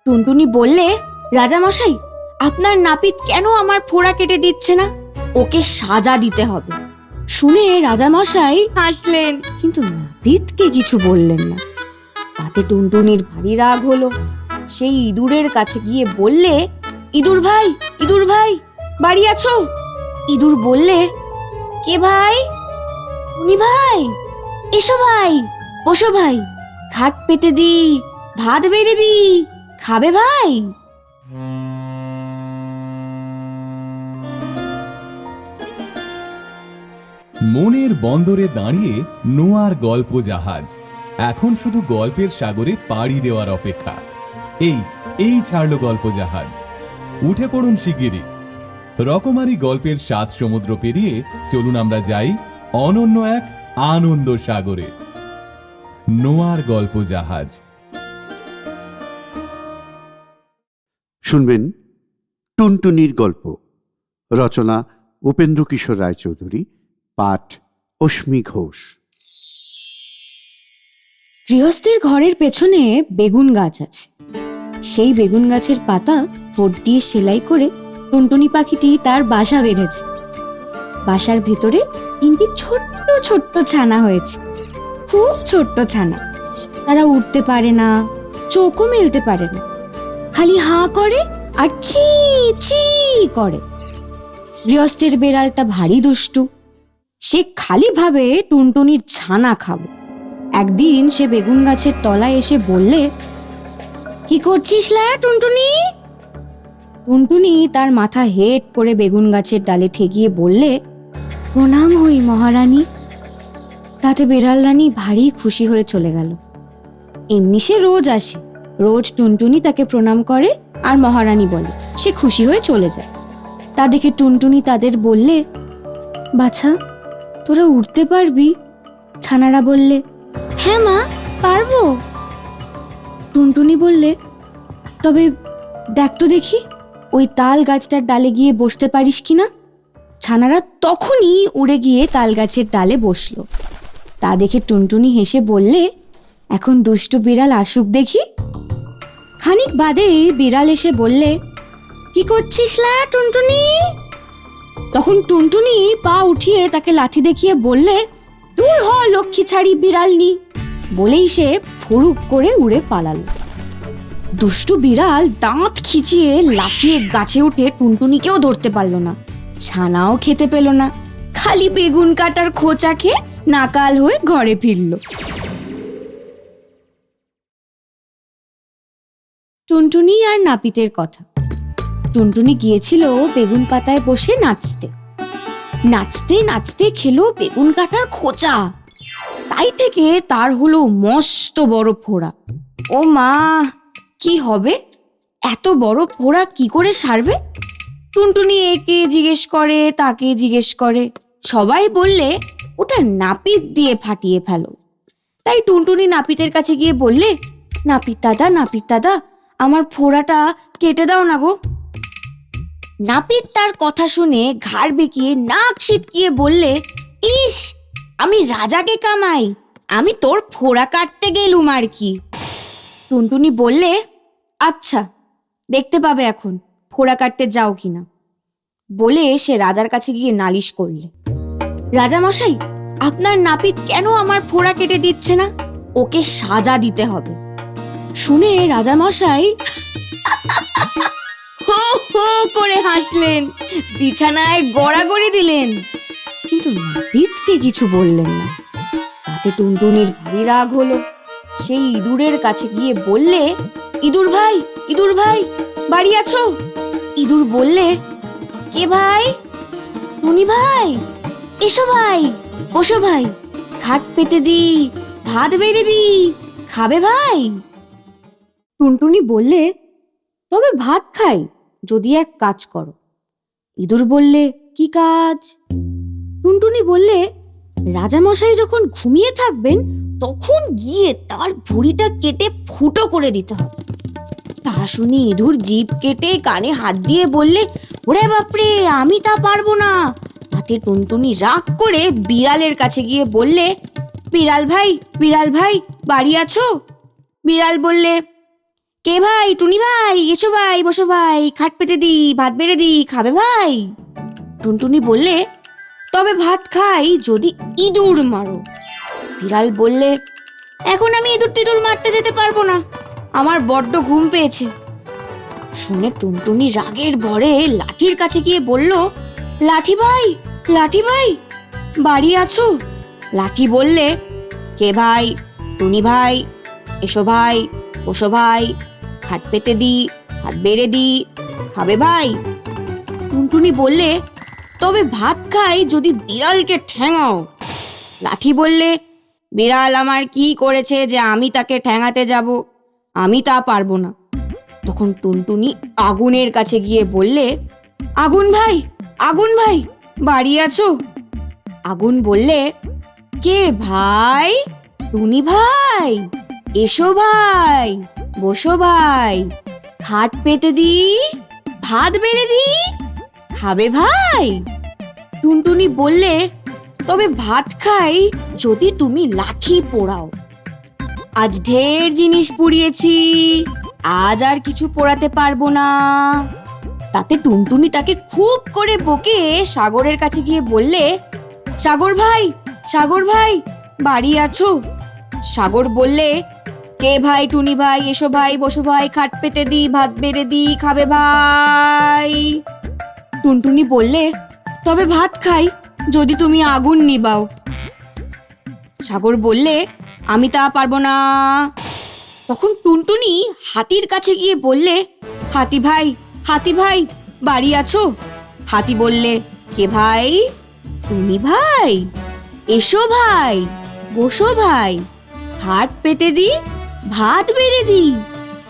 টুনটুনি বললে, রাজামশাই, আপনার নাপিত কেন আমার ফোড়া কেটে দিচ্ছে না? ওকে সাজা দিতে হবে। শুনে রাজামশাই হাসলেন, কিন্তু নাপিতকে কিছু বললেন না। তাতে টুনটুনির ভারী রাগ হলো। সেই ইঁদুরের কাছে গিয়ে বললে, ইঁদুর ভাই, ইঁদুর ভাই, বাড়ি আছো? ইঁদুর বললে, কে ভাই? টুনি ভাই, এসো ভাই, বসো ভাই, খাট পেতে দি, ভাত বেড়ে দি, খাবে ভাই? মনের বন্দরে দাঁড়িয়ে নোয়ার গল্প জাহাজ এখন শুধু গল্পের সাগরে পাড়ি দেওয়ার অপেক্ষা। এই ছাড়লো গল্প জাহাজ। উঠে পড়ুন শিগগিরই। রকমারি গল্পের 7 সমুদ্র পেরিয়ে চলুন আমরা যাই অনন্য এক আনন্দ সাগরে। নোয়ার গল্প জাহাজ। শুনবেন টুনটুনির গল্প। রচনা উপেন্দ্র কিশোর রায়চৌধুরী, পাঠ অশ্মি ঘোষ। গৃহস্থের ঘরের পেছনে বেগুন গাছ আছে। সেই বেগুন গাছের পাতা ঠোঁট দিয়ে সেলাই করে টুনটুনি পাখিটি তার বাসা বেঁধেছে। বাসার ভেতরে 3টি ছোট্ট ছোট্ট ছানা হয়েছে, খুব ছোট্ট ছানা। তারা উঠতে পারে না, চোখও মেলতে পারে না, খালি হাঁ করে আর ছি ছি করে। গৃহস্থের বেড়ালটা ভারী দুষ্টু। সে খালি ভাবে টুনটুনির ছানা খাবো। একদিন সে বেগুন গাছের তলায় এসে বললে, কি করছিস লা টুনটুনি? টুনটুনি তার মাথা হেট করে বেগুন গাছের ডালে ঠেকিয়ে বললে, প্রণাম হই মহারানী। তাতে বেড়াল রানী ভারী খুশি হয়ে চলে গেল। এমনি সে রোজ আসে, রোজ টুনটুনি তাকে প্রণাম করে আর মহারানী বলে, সে খুশি হয়ে চলে যায়। তা দেখে টুনটুনি তাদের বললে, বাছা, তোরা উঠতে পারবি? ছানারা বললে, হ্যাঁ মা, পারবো। টুনটুনি বললে, তবে দেখ তো দেখি ওই তাল গাছটার ডালে গিয়ে বসতে পারিস কিনা। ছানারা তখনই উড়ে গিয়ে তাল গাছের ডালে বসলো। তা দেখে টুনটুনি হেসে বললে, এখন দুষ্টু বিড়াল আসুক দেখি। খানিক বাদে বিড়াল এসে বললে, কি করছিস লা টুনটুনি? তখন টুনটুনি পা উঠিয়ে তাকে লাথি দেখিয়ে বললে, দূর হ লক্ষ্মী ছাড়ি বিড়ালনি। বলেই সে ফুরুক করে উড়ে পালালো। দুষ্টু বিড়াল দাঁত খিচিয়ে লাফিয়ে গাছে উঠে টুনটুনিকেও ধরতে পারলো না, ছানাও খেতে পেল না, খালি বেগুন কাটার খোঁচা খেয়ে নাকাল হয়ে ঘরে ফিরল। টুনটুনি আর নাপিতের কথা। টুনটুনি গিয়েছিল বেগুন পাতায় বসে নাচতে। নাচতে নাচতে খেলো বেগুন কাটার খোঁচা। তাই থেকে তার হলো মস্ত বড় ফোড়া। ও মা, কি হবে? এত বড় ফোড়া কি করে সারবে? টুনটুনি একে জিজ্ঞেস করে, তাকে জিজ্ঞেস করে। সবাই বললে, ওটা নাপিত দিয়ে ফাটিয়ে ফেলো। তাই টুনটুনি নাপিতের কাছে গিয়ে বললে, নাপিত দাদা, নাপিত দাদা, আমার ফোড়াটা কেটে দাও না গো। নাপিত তার কথা শুনে ঘাড় বেঁকিয়ে নাক সিটকিয়ে বললে, ইস, আমি রাজাকে কামাই, আমি তোর ফোড়া কাটতে গেলুম আর কি। টুনটুনি বললে, আচ্ছা, দেখতে পাবে এখন ফোড়া কাটতে যাও কিনা। বলে সে রাজার কাছে গিয়ে নালিশ করলে, রাজামশাই, আপনার নাপিত কেন আমার ফোড়া কেটে দিচ্ছে না? ওকে সাজা দিতে হবে। শুনে রাজামশাই হো হো করে হাসলেন, বিছানায় গড়াগড়ি দিলেন, কিন্তু নাপিতকে কিছু বললেন না। তাতে টুনটুনির ভারী রাগ হলো। সেই ইঁদুরের কাছে গিয়ে বললে, ইঁদুর ভাই, ইঁদুর ভাই, বাড়ি আছো? ইঁদুর বললে, কে ভাই? টুনি ভাই, এসো ভাই, বসো ভাই, খাট পেতে দি, ভাত বেড়ে দি, খাবে ভাই? টুনটুনি বললে, তবে ভাত খাই যদি এক কাজ করো। ইঁদুর বললে, কি কাজ? টুনটুনি বললে, রাজামশাই যখন ঘুমিয়ে থাকবেন তখন গিয়ে তার ভুঁড়িটা কেটে ফুটো করে দিতে হবে। তা শুনি ইঁদুর জিভ কেটে কানে হাত দিয়ে বললে, ওরে বাপরে, আমি তা পারবো না। তাতে টুনটুনি রাগ করে বিড়ালের কাছে গিয়ে বললে, বিড়াল ভাই, বিড়াল ভাই, বাড়ি আছো? বিড়াল বললে, কে ভাই? টুনি ভাই, এসো ভাই, বসো ভাই, খাট পেতে দি, ভাত বেড়ে দি, খাবে ভাই? টুনটুনি বললে, তবে ভাত খাই যদি ইঁদুর মারো। বিড়াল বললে, এখন আমি ইঁদুর টিঁদুর মারতে যেতে পারবো না, আমার বড্ড ঘুম পেয়েছে। শুনে টুনটুনি রাগের ভরে লাঠির কাছে গিয়ে বলল, লাঠি ভাই, লাঠি ভাই, বাড়ি আছো? লাঠি বললে, কে ভাই? টুনি ভাই, এসো ভাই, বসো ভাই, খাট পেতে দি, ভাত বেড়ে দি, খাবে ভাই? টুনটুনি বললে, তবে ভাত খাই যদি বিড়ালকে ঠ্যাঙাও। লাঠি বললে, বিড়াল আমার কি করেছে যে আমি তাকে ঠ্যাঙাতে যাব? আমি তা পারবো না। তখন টুনটুনি আগুনের কাছে গিয়ে বললে, আগুন ভাই, আগুন ভাই, বাড়ি আছো? আগুন বললে, কে ভাই? টুনি ভাই, এসো ভাই, বসো ভাই, খাট পেতে দি, ভাত বেড়ে দি, খাবে ভাই? টুনটুনি বললে, তবে ভাত খাই যদি তুমি লাঠি পোড়াও। আজ ঢের জিনিস পুড়িয়েছি, আজ আর কিছু পোড়াতে পারবো না। তাতে টুনটুনি তাকে খুব করে বকে সাগরের কাছে গিয়ে বললে, সাগর ভাই, সাগর ভাই, বাড়ি আছো? সাগর বললে, কে ভাই? টুনি ভাই, এসো ভাই, বসো ভাই, খাট পেতে দি, ভাত বেড়ে দি, খাবে ভাই? টুনটুনি বললে, তবে ভাত খাই যদি তুমি আগুন নিবাও। সাগর বললে, আমি তা পারবো না। তখন টুনটুনি হাতির কাছে গিয়ে বললে, হাতি ভাই, হাতি ভাই, বাড়ি আছো? হাতি বললে, কে ভাই? টুনি ভাই, এসো ভাই, বসো ভাই, খাট পেতে দি, ভাত বেড়ে দি,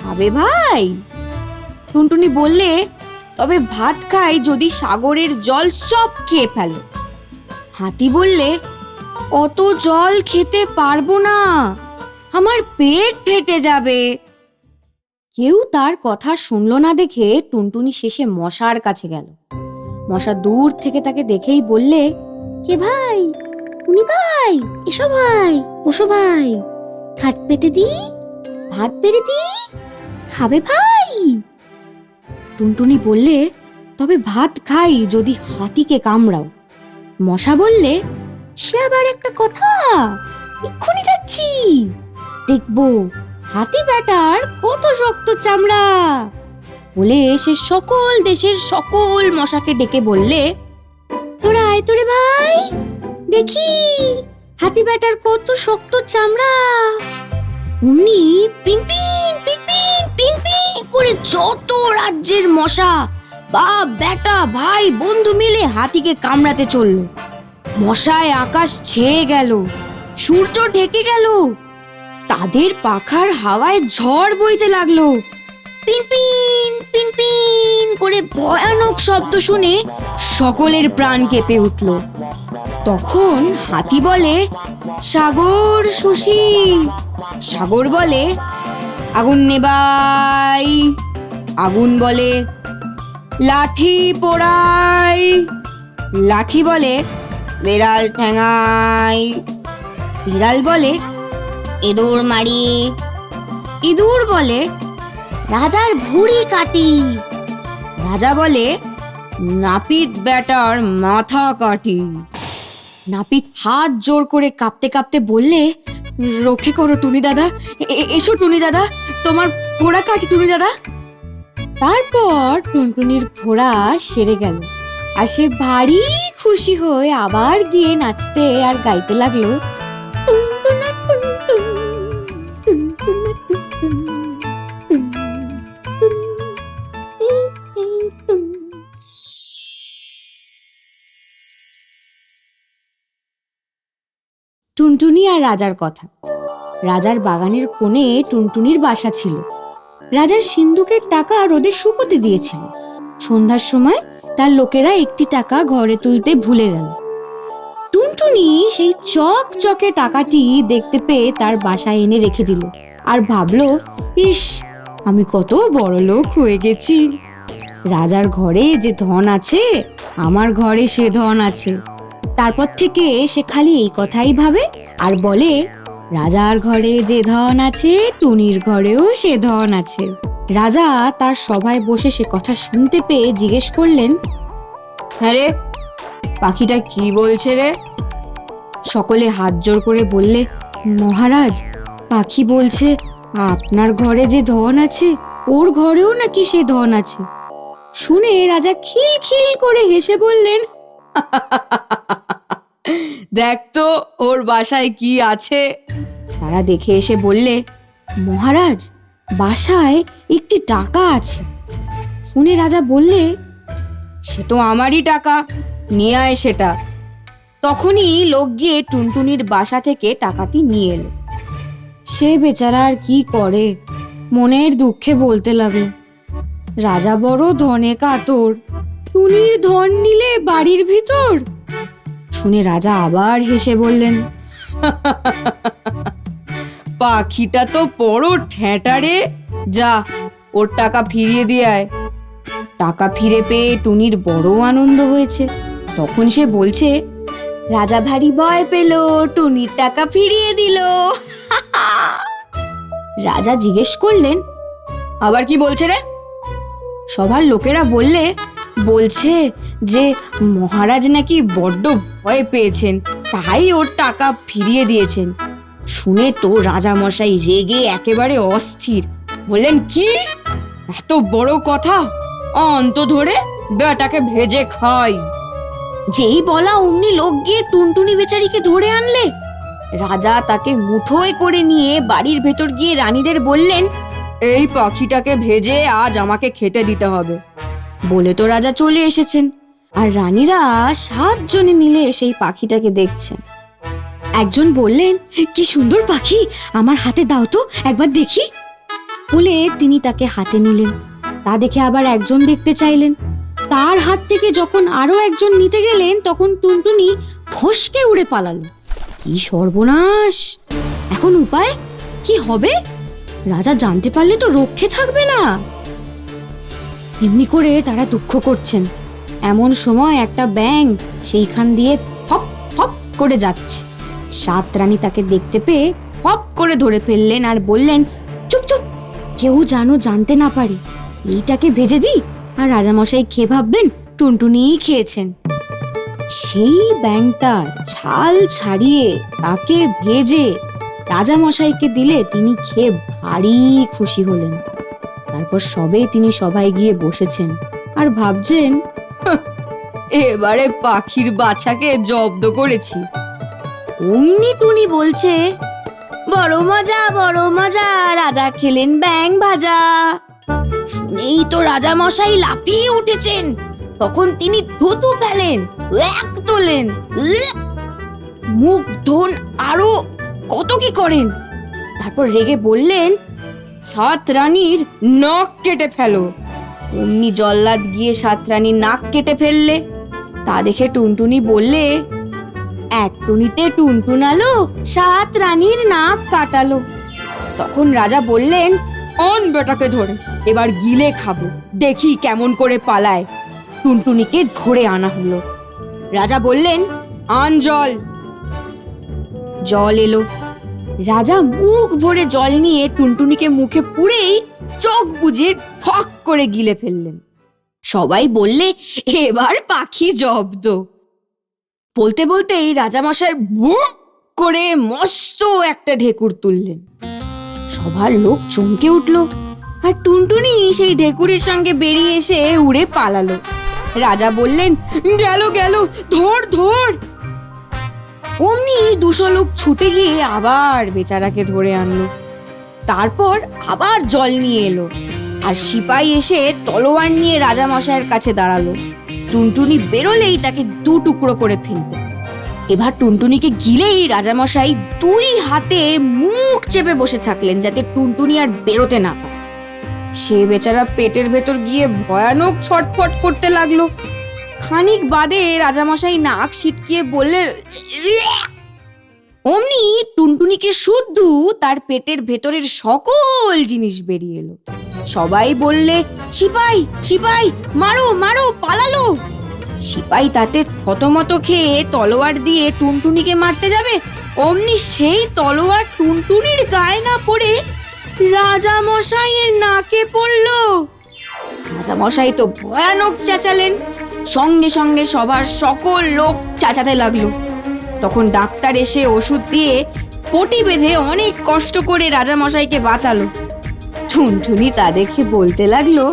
খাবে ভাই? টুনটুনি বললে, তবে ভাত খাই যদি সাগরের জল সব খেয়ে ফেলো। হাতি বললে, অত জল খেতে পারবো না, আমার পেট ফেটে যাবে। কেউ তার কথা শুনলো না দেখে টুনটুনি শেষে মশার কাছে গেল। মশা দূর থেকে তাকে দেখেই বললে, কে ভাই? টুনি ভাই, এসো ভাই, বসো ভাই, খাট পেতে দি, ভাত বেড়ে দি, খাবে ভাই? টুনটুনি বললে, তবে ভাত খাই যদি হাতিকে কামড়াও। মশা বললে, সে আবার একটা কথা, এক্ষুনি যাচ্ছি, দেখবো হাতি ব্যাটার কত শক্ত চামড়া। বলে সে সকল দেশের সকল মশাকে ডেকে বললে, তোরা আয় তোরে ভাই, দেখি হাতি ব্যাটার কত শক্ত চামড়া। অমনি পিনপিন পিনপিন পিনপিন করে যত রাজ্যের মশা বাপ বেটা ভাই বন্ধু মিলে হাতিকে কামড়াতে চলল। মশায় আকাশ ছেয়ে গেল, সূর্য ঢেকে গেল, তাদের পাখার হাওয়ায় ঝড় বইতে লাগলো। পিনপিন পিনপিন করে ভয়ানক শব্দ শুনে সকলের প্রাণ কেঁপে উঠল। তখন হাতি বলে, সাগর শশী। সাগর বলে, আগুন নেবাই। আগুন বলে, লাঠি পোড়াই। লাঠি বলে, বিড়াল ঠ্যাঙাই। বিড়াল বলে, ইঁদুর মারি। ইঁদুর বলে, রাজার ভুঁড়ি কাটি। রাজা বলে, নাপিত বেটার মাথা কাটি। নাপিত হাত জোর করে কাঁপতে কাঁপতে বললে, রক্ষে করো টুনি দাদা, এসো টুনি দাদা, তোমার ফোড়া কাটি টুনি দাদা। তারপর টুনটুনির ফোড়া সেরে গেল, আর সে ভারী খুশি হয়ে আবার গিয়ে নাচতে আর গাইতে লাগলো, টুনটুনা টুনটুন, টুনটুনা টুনটুন, টুন। টুনটুনি আর রাজার কথা। রাজার বাগানের কোণে টুনটুনির বাসা ছিল। রাজার সিন্দুকের টাকা রোদে শুকোতে দিয়েছিল। সন্ধ্যার সময় তার লোকেরা একটি টাকা ঘরে তুলতে ভুলে গেল। টুনটুনি সেই চকচকে টাকাটি দেখতে পেয়ে তার বাসায় এনে রেখে দিল, আর ভাবলো, ইস, আমি কত বড় লোক হয়ে গেছি। রাজার ঘরে যে ধন আছে, আমার ঘরে সে ধন আছে। তারপর থেকে সে খালি এই কথাই ভাবে আর বলে, রাজার ঘরে যে ধন আছে টুনির ঘরেও সে ধন আছে। রাজা তার সভায় বসে সে কথা শুনতে পেয়ে জিজ্ঞেস করলেন, হ্যাঁ রে, পাখিটা কি বলছে রে? সকলে হাত জোড় করে বললে, মহারাজ, পাখি বলছে আপনার ঘরে যে ধন আছে ওর ঘরেও নাকি সে ধন আছে। শুনে রাজা খিলখিল করে হেসে বললেন, দেখ তো ওর বাসায় কি আছে। তারা দেখে এসে বললে, মহারাজ, বাসায় একটি টাকা আছে। শুনে রাজা বললে, সে তো আমারই টাকা, নিয়ে আয় সেটা। তখনই লোক গিয়ে টুনটুনির বাসা থেকে টাকাটি নিয়ে এলো। সে বেচারা আর কি করে, মনের দুঃখে বলতে লাগলো, রাজা বড় ধনে কাতর, টুনির ধন নিলে বাড়ির ভিতর। শুনে রাজা আবার হেসে বললেন, পাখিটা তো বড় ঠ্যাঁটারে, যা ওর টাকা ফিরিয়ে দিয়ে আয়। টাকা ফিরে পেয়ে টুনির বড় আনন্দ হয়েছে। তখন সে বলছে, রাজা ভারী ভয় পেল, টুনির টাকা ফিরিয়ে দিল। রাজা জিজ্ঞেস করলেন, আবার কি বলছে রে? সবার লোকেরা বলছে যে মহারাজ নাকি বড্ড ভয় পেয়েছেন, তাই ওর টাকা ফিরিয়ে দিয়েছেন। শুনে তো রাজা মশাই রেগে একেবারে অস্থির। বললেন, কি এত বড় কথা, অন্ত ধরে বেটাকে ভেজে খাই। যেই বলা অমনি লোক গিয়ে টুনটুনি বেচারিকে ধরে আনলে। রাজা তাকে মুঠোয় করে নিয়ে বাড়ির ভেতর গিয়ে রানীদের বললেন, এই পাখিটাকে ভেজে আজ আমাকে খেতে দিতে হবে। বলে তো রাজা চলে এসেছেন, আর রানীরা 7 জনে মিলে সেই পাখিটাকে দেখছেন। একজন বললেন, কি সুন্দর পাখি, আমার হাতে দাও তো, একবার দেখি। বলে তিনি তাকে হাতে নিলেন। তা দেখে আবার একজন দেখতে চাইলেন। তার হাত থেকে যখন আরো একজন নিতে গেলেন, তখন টুনটুনি ফসকে উড়ে পালালো। কি সর্বনাশ! এখন উপায় কি হবে? রাজা জানতে পারলে তো রক্ষে থাকবে না। এমনি করে তারা দুঃখ করছেন। এমন সময় একটা ব্যাঙ সেইখান দিয়ে ফপ ফপ করে যাচ্ছে। 7 রানী তাকে দেখতে পেয়ে ফপ করে ধরে ফেললেন আর বললেন, চুপ চুপ, কেউ জানতে না পারে, এইটাকে ভেজে দিই, আর রাজামশাই খেয়ে ভাববেন টুনটুনিই খেয়েছেন। সেই ব্যাঙটার ছাল ছাড়িয়ে তাকে ভেজে রাজামশাইকে দিলে তিনি খেয়ে ভারী খুশি হলেন। তারপর তিনি সবাই গিয়ে বসেছেন আর ভাবছেন, এবারে পাখির বাছাকে জব্দ করেছি। অমনি টুনি বলছে, বড় মজা, রাজা খেলেন ব্যাঙ ভাজা। শুনেই তো রাজা মশাই লাফিয়ে উঠেছেন। তখন তিনি থুতু ফেলেন, এক তোলেন, মুখ ধন, আরো কত কি করেন। তারপর রেগে বললেন, 7 রানীর নাক কেটে ফেলো। অমনি জল্লাদ গিয়ে 7 রানীর নাক কেটে ফেললে। তা দেখে টুনটুনি বললে, এক টুনিতে টুনটুনালো, 7 রানীর নাক কাটালো। তখন রাজা বললেন, অন বেটাকে ধরে, এবার গিলে খাবো, দেখি কেমন করে পালায়। টুনটুনিকে ধরে আনা হলো। রাজা বললেন, আন জল। জল এলো। রাজা মুখ ভরে জল নিয়ে টুনটুনিকে মুখে পুরেই চোখ বুজে ফক করে গিলে ফেললেন। সবাই বললে, এবার পাখি জব্দ। বলতে বলতেই রাজামশাই বুক করে মস্ত একটা ঢেকুর তুললেন। সবার লোক চমকে উঠল, আর টুনটুনি সেই ঢেকুরের সঙ্গে বেরিয়ে এসে উড়ে পালালো। রাজা বললেন, গেল, ধর। অমনি 200 লোক ছুটে গিয়ে আবার বেচারাকে ধরে আনলো। তারপর আবার জল নিয়ে এলো, আর সিপাই এসে তলোয়ার নিয়ে রাজামশাইয়ের কাছে দাঁড়ালো। টুনটুনি বেরোলেই তাকে 2 টুকরো করে ফেলবে। এবার টুনটুনিকে গিলেই রাজামশাই 2 হাতে মুখ চেপে বসে থাকলেন, যাতে টুনটুনি আর বেরোতে না পারে। সে বেচারা পেটের ভেতর গিয়ে ভয়ানক ছটফট করতে লাগলো। খানিক বাদে রাজামশাই নাক সিটকিয়ে বললেন, অমনি টুনটুনিকে শুদ্ধ তার পেটের ভেতরের সকল জিনিস বেরিয়ে এলো। সবাই বললে, সিপাই, মারো, পালালো। সিপাই তাতে থতমত খেয়ে তলোয়ার দিয়ে টুনটুনিকে মারতে যাবে, অমনি সেই তলোয়ার টুনটুনির গায়ে না পড়ে রাজা মশাইয়ের নাকে পড়ল। রাজা মশাই তো ভয়ানক চেঁচালেন, সঙ্গে সঙ্গে সবার সকল লোক চেঁচাতে লাগলো। তখন ডাক্তার এসে ওষুধ দিয়ে পটি বেঁধে অনেক কষ্ট করে রাজা মশাইকে বাঁচালো। টুনটুনি তা দেখে বলতে লাগলো,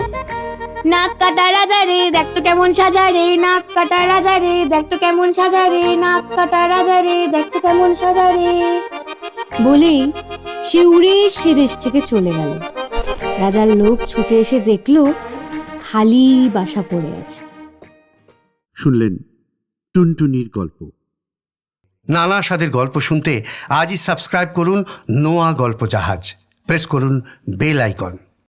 নাক কাটা রাজা রে, দেখ তো কেমন সাজা রে, নাক কাটা রাজা রে, দেখ তো কেমন সাজা রে, নাক কাটা রাজা রে, দেখ তো কেমন সাজা রে। বলেই সে উড়ে সে দেশ থেকে চলে গেল। রাজার লোক ছুটে এসে দেখলো খালি বাসা পড়ে আছে। শুনলেন টুনটুনির গল্প। নানা স্বাদের গল্প শুনতে আজই সাবস্ক্রাইব করুন নোয়া গল্প জাহাজ। প্রেস করুন বেল আইকন।